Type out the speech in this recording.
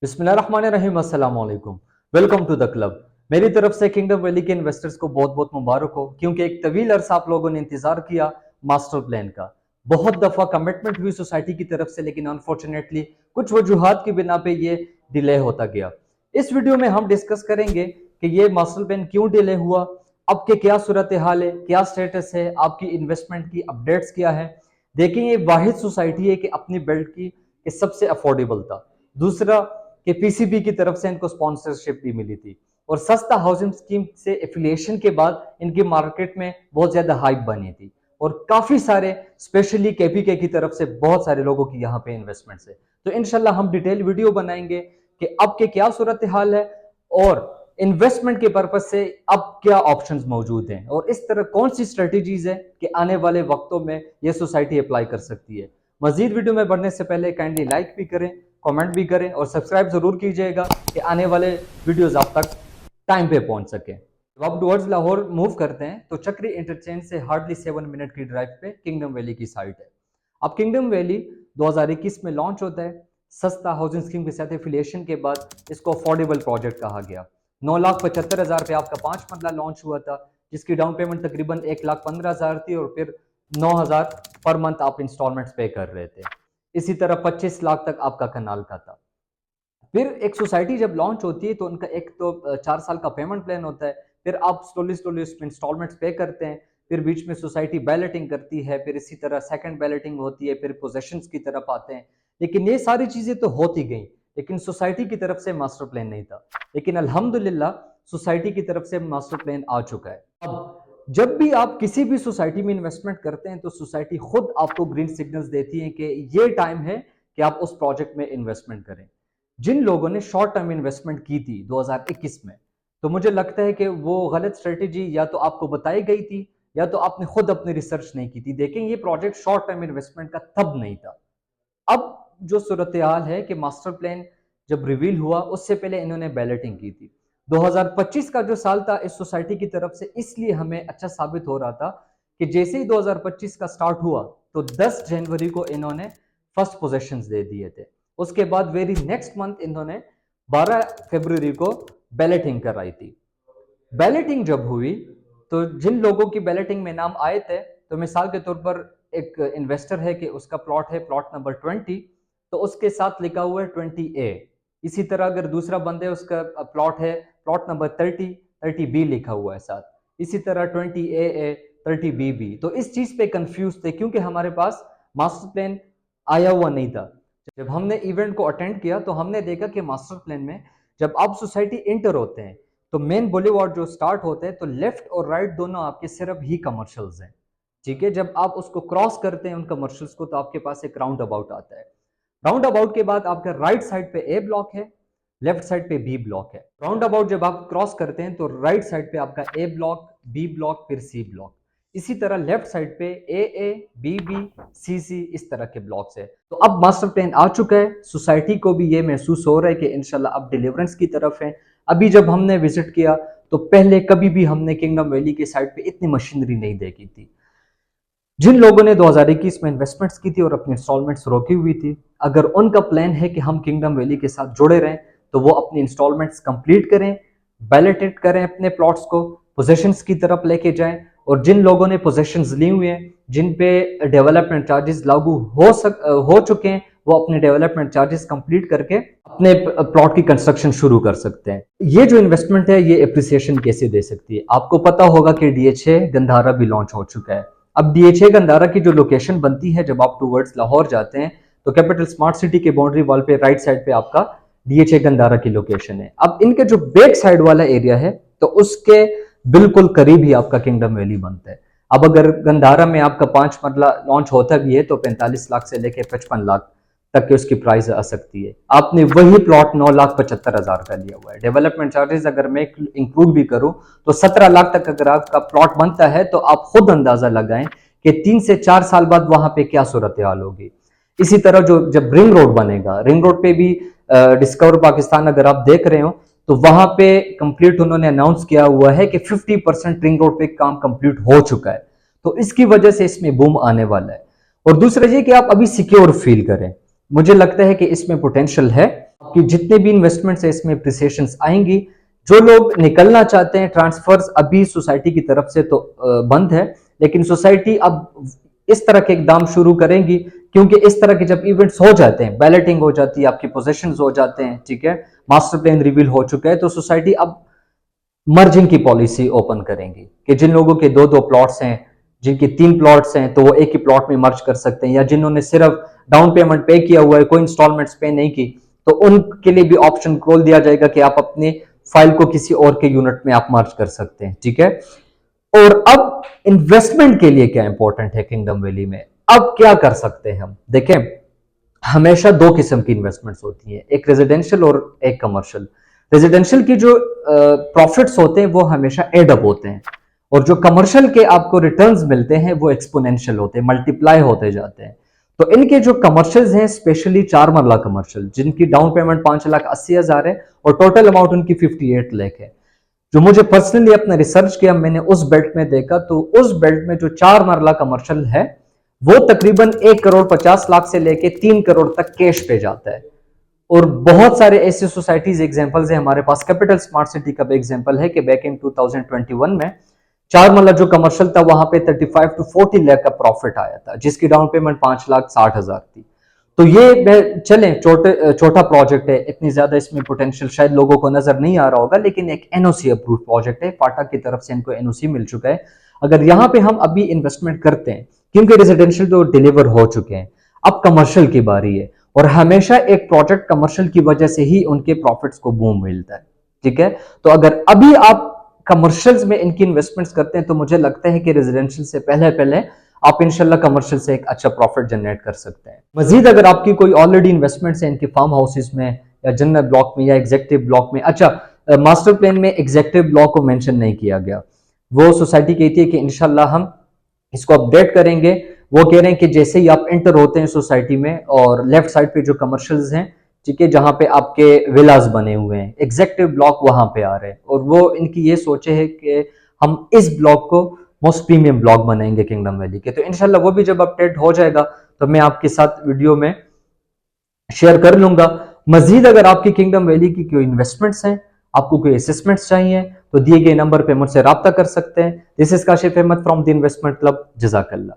बिस्मिल्लाहिर्रहमानिर्रहीम, अस्सलाम वालेकुम। Welcome to the club. मेरी तरफ से किंगडम वैली के इन्वेस्टर्स को बहुत बहुत मुबारक हो, क्योंकि एक तवील अरसा आप लोगों ने इंतजार किया मास्टर प्लान का। बहुत दफा कमिटमेंट हुई सोसाइटी की तरफ से, लेकिन अनफॉर्चुनेटली कुछ वजूहात की बिना पे ये डिले होता गया। इस वीडियो में हम डिस्कस करेंगे कि ये मास्टर प्लान क्यों डिले हुआ, अब के क्या सूरत हाल है, क्या स्टेटस है, आपकी इन्वेस्टमेंट की अपडेट्स क्या है। देखें, ये वाहिद सोसाइटी है कि अपनी बेल्ट की सबसे अफोर्डेबल था। दूसरा कि पीसीबी की तरफ से इनको स्पॉन्सरशिप भी मिली थी, और सस्ता हाउसिंग स्कीम से एफिलिएशन के बाद इनकी मार्केट में बहुत ज्यादा हाइप बनी थी, और काफी सारे स्पेशली केपीके की तरफ से बहुत सारे लोगों की यहाँ पे इन्वेस्टमेंट है। तो इंशाल्लाह हम डिटेल वीडियो बनाएंगे कि अब के क्या सूरत हाल है, और इन्वेस्टमेंट के पर्पज से अब क्या ऑप्शंस मौजूद हैं, और इस तरह कौन सी स्ट्रेटेजीज है कि आने वाले वक्तों में ये सोसाइटी अप्लाई कर सकती है। मजीद वीडियो में बढ़ने से पहले काइंडली लाइक भी करें, कमेंट भी करें, और सब्सक्राइब जरूर कीजिएगा कि आने वाले वीडियोस आप तक टाइम पे पहुंच सके। तो अब टुवर्ड्स लाहौर मूव करते हैं, तो चक्री इंटरचेंज से हार्डली 7 मिनट की ड्राइव पे किंगडम वैली की साइट है। अब किंगडम वैली 2021 में लॉन्च होता है। सस्ता हाउसिंग स्कीम के साथ एफिलिएशन के बाद इसको अफोर्डेबल प्रोजेक्ट कहा गया। 9,75,000 पे आपका 5 मरला लॉन्च हुआ था, जिसकी डाउन पेमेंट तकरीबन 1,15,000 थी, और फिर 9,000 पर मंथ आप इंस्टॉलमेंट्स पे कर रहे थे। इसी तरह 25 लाख तक आपका कनाल का था। फिर एक सोसाइटी जब लॉन्च होती है तो उनका एक तो 4 साल का पेमेंट प्लान होता है, फिर आप स्लोली स्लोली उसमें इंस्टॉलमेंट्स पे करते हैं। फिर बीच में सोसाइटी बैलेटिंग करती है, फिर इसी तरह सेकंड बैलेटिंग होती है, फिर पोजेशंस की तरफ आते हैं। लेकिन ये सारी चीजें तो होती गई, लेकिन सोसाइटी की तरफ से मास्टर प्लान नहीं था। लेकिन अल्हम्दुलिल्लाह सोसाइटी की तरफ से मास्टर प्लान आ चुका है। अब जब भी आप किसी भी सोसाइटी में इन्वेस्टमेंट करते हैं तो सोसाइटी खुद आपको ग्रीन सिग्नल्स देती है कि ये टाइम है कि आप उस प्रोजेक्ट में इन्वेस्टमेंट करें। जिन लोगों ने शॉर्ट टर्म इन्वेस्टमेंट की थी 2021 में, तो मुझे लगता है कि वो गलत स्ट्रेटेजी या तो आपको बताई गई थी, या तो आपने खुद अपनी रिसर्च नहीं की थी। देखें, ये प्रोजेक्ट शॉर्ट टर्म इन्वेस्टमेंट का तब नहीं था। अब जो सूरत हाल है कि मास्टर प्लान जब रिवील हुआ उससे पहले इन्होंने बैलेटिंग की थी। 2025 का जो साल था इस सोसाइटी की तरफ से इसलिए हमें अच्छा साबित हो रहा था कि जैसे ही 2025 का स्टार्ट हुआ तो 10 जनवरी को इन्होंने फर्स्ट पोजेशंस दे दिए थे। उसके बाद वेरी नेक्स्ट मंथ इन्होंने 12 फरवरी को बैलेटिंग कराई थी। बैलेटिंग जब हुई तो जिन लोगों की बैलेटिंग में नाम आए थे, तो मिसाल के तौर पर एक इन्वेस्टर है कि उसका प्लॉट है प्लॉट नंबर 20, तो उसके साथ लिखा हुआ है 20A। इसी तरह अगर दूसरा बंदे उसका प्लॉट है प्लॉट नंबर 30B लिखा हुआ है साथ, इसी तरह 20AA 30BB। तो इस चीज पे कंफ्यूज थे क्योंकि हमारे पास मास्टर प्लान आया हुआ नहीं था। जब हमने इवेंट को अटेंड किया तो हमने देखा कि मास्टर प्लान में जब आप सोसाइटी इंटर होते हैं तो मेन बुलेवार्ड जो स्टार्ट होते हैं तो लेफ्ट और राइट दोनों आपके सिर्फ ही कमर्शियल्स हैं। ठीक है, जब आप उसको क्रॉस करते हैं उन कमर्शियल्स को तो आपके पास एक राउंड अबाउट आता है। राउंड अबाउट के बाद आपका राइट साइड पे ए ब्लॉक है, लेफ्ट साइड पे बी ब्लॉक है। राउंड अबाउट जब आप क्रॉस करते हैं तो राइट साइड पे आपका ए ब्लॉक, बी ब्लॉक, फिर सी ब्लॉक। इसी तरह लेफ्ट साइड पे ए, बी बी, सी इस तरह के ब्लॉक्स है। तो अब मास्टर प्लान आ चुका है, सोसाइटी को भी ये महसूस हो रहा है कि इंशाल्लाह अब डिलीवरेंस की तरफ है। अभी जब हमने विजिट किया तो पहले कभी भी हमने किंगडम वैली के साइड पे इतनी मशीनरी नहीं देखी थी। जिन लोगों ने 2021 में इन्वेस्टमेंट्स की थी और अपनी इंस्टॉलमेंट्स रोकी हुई थी, अगर उनका प्लान है कि हम किंगडम वैली के साथ जुड़े रहें तो वो अपनी इंस्टॉलमेंट्स कंप्लीट करें, बैलेटेड करें अपने प्लॉट्स को, पोजेशंस की तरफ लेके जाएं। और जिन लोगों ने पोजेशंस ली हुई हैं, जिन पे डेवलपमेंट चार्जेस लागू हो चुके हैं, वो अपने डेवलपमेंट चार्जेस कंप्लीट करके अपने प्लॉट की कंस्ट्रक्शन शुरू कर सकते हैं। ये जो इन्वेस्टमेंट है ये एप्रिसिएशन कैसे दे सकती है? आपको पता होगा कि DH गंधारा भी लॉन्च हो चुका है। अब DH गंधारा की जो लोकेशन बनती है, जब आप टूवर्ड्स लाहौर जाते हैं तो कैपिटल स्मार्ट सिटी के बाउंड्री वॉल पे राइट साइड पे आपका DH गंधारा की लोकेशन है। अब इनके जो बैक साइड वाला एरिया है तो उसके बिल्कुल करीब ही आपका किंगडम वैली बनता है। अब अगर गंधारा में आपका 5 मरला लॉन्च होता भी है तो 45 लाख से लेकर 55 लाख तक की उसकी प्राइस आ सकती है। आपने वही प्लॉट 9,75,000 का लिया हुआ है। डेवलपमेंट चार्जेस अगर मैं इंक्लूड भी करूं तो 17 लाख तक अगर आपका प्लॉट बनता है, तो आप खुद अंदाजा लगाएं कि 3 से 4 साल बाद वहां पे क्या सूरत हाल होगी। इसी तरह जो जब रिंग रोड बनेगा, रिंग रोड पे भी डिस्कवर पाकिस्तान अगर आप देख रहे हो तो वहां पे कंप्लीट उन्होंने अनाउंस किया हुआ है कि 50% रिंग रोड पे काम कंप्लीट हो चुका है। तो इसकी वजह से इसमें बूम आने वाला है। और दूसरा ये कि आप अभी सिक्योर फील करें, मुझे लगता है कि इसमें पोटेंशियल है। आपकी जितने भी इन्वेस्टमेंट्स है इसमें अप्रिसिएशंस आएंगी। जो लोग निकलना चाहते हैं, ट्रांसफर्स अभी सोसाइटी की तरफ से तो बंद है, लेकिन सोसाइटी अब इस तरह के इकदाम शुरू करेंगी, क्योंकि इस तरह के जब इवेंट्स हो जाते हैं, बैलेटिंग हो जाती है, आपके पोजेशंस हो जाते हैं, ठीक है, मास्टर प्लान रिवील हो चुका है, तो सोसाइटी अब मर्जिंग की पॉलिसी ओपन करेंगी कि जिन लोगों के दो दो प्लॉट्स हैं, जिनके 3 प्लॉट्स हैं, तो वो एक ही प्लॉट में मर्ज कर सकते हैं, या जिन्होंने सिर्फ डाउन पेमेंट पे किया हुआ है, कोई इंस्टॉलमेंट्स पे नहीं की, तो उनके लिए भी ऑप्शन खोल दिया जाएगा कि आप अपने फाइल को किसी और के यूनिट में आप मर्ज कर सकते हैं, ठीक है। और अब इन्वेस्टमेंट के लिए क्या इंपॉर्टेंट है किंगडम वैली में, अब क्या कर सकते हैं हम देखें। हमेशा दो किस्म की इन्वेस्टमेंट्स होती हैं, एक रेजिडेंशियल और एक कमर्शियल। रेजिडेंशियल की जो प्रॉफिट्स होते हैं वो हमेशा एडअप होते हैं, और जो कमर्शियल के आपको रिटर्न्स मिलते हैं वो एक्सपोनेंशियल होते हैं, मल्टीप्लाई होते जाते हैं। तो इनके जो कमर्शियल्स हैं, स्पेशली 4 मरला कमर्शियल, जिनकी डाउन पेमेंट 5,80,000 है और टोटल अमाउंट उनकी 58 लाख है, जो मुझे पर्सनली अपना रिसर्च किया, मैंने उस बेल्ट में देखा, तो उस बेल्ट में जो 4 मरला कमर्शियल है वो तकरीबन 1,50,00,000 से लेके 3 करोड़ तक कैश पे जाता है। और बहुत सारे ऐसे सोसाइटीज एग्जांपल्स हैं हमारे पास। कैपिटल स्मार्ट सिटी का भी एग्जांपल है कि बैक इन 2021 में 4 मरला जो कमर्शियल था वहां पे 35 to 40 लाख का प्रॉफिट आया था, जिसकी डाउन पेमेंट 5,60,000 थी। तो ये चले छोटा प्रोजेक्ट है, इतनी ज्यादा इसमें पोटेंशियल शायद लोगों को नजर नहीं आ रहा होगा, लेकिन एक एनओसी अप्रूव प्रोजेक्ट है, फाटा की तरफ से इनको एनओसी मिल चुका है। अगर यहाँ पे हम अभी इन्वेस्टमेंट करते हैं, क्योंकि रेजिडेंशियल तो डिलीवर हो चुके हैं, अब कमर्शियल की बारी है, और हमेशा एक प्रोजेक्ट कमर्शियल की वजह से ही उनके प्रॉफिट्स को बूम मिलता है, ठीक है। तो अगर अभी आप कमर्शियल्स में इनकी इन्वेस्टमेंट्स करते हैं, तो मुझे लगता है कि रेजिडेंशियल से पहले पहले आप इंशाल्लाह कमर्शियल से एक अच्छा प्रॉफिट जनरेट कर सकते हैं। मजीद अगर आपकी कोई ऑलरेडी इन्वेस्टमेंट्स है इनके फार्म हाउसेस में या जन्नत ब्लॉक में या एग्जेक्टिव ब्लॉक में, अच्छा मास्टर प्लान में एग्जेक्टिव ब्लॉक को मेंशन नहीं किया गया, वो सोसाइटी कहती है कि इंशाल्लाह हम इसको अपडेट करेंगे। वो कह रहे हैं कि जैसे ही आप एंटर होते हैं सोसाइटी में, और लेफ्ट साइड पे जो कमर्शियल्स हैं, ठीक है, जहां पे आपके विलास बने हुए हैं, एग्जेक्टिव ब्लॉक वहां पे आ रहे हैं, और वो इनकी ये सोचे है कि हम इस ब्लॉक को मोस्ट प्रीमियम ब्लॉक बनाएंगे किंगडम वैली के। तो इंशाल्लाह वो भी जब अपडेट हो जाएगा तो मैं आपके साथ वीडियो में शेयर कर लूंगा। मजीद अगर आपकी किंगडम वैली की कोई इन्वेस्टमेंट्स हैं, आपको कोई असेसमेंट्स चाहिए, तो दिए गए नंबर पे मुझसे रब्ता कर सकते हैं। This is Kashif Ahmed from the investment club. जज़ाकल्लाह।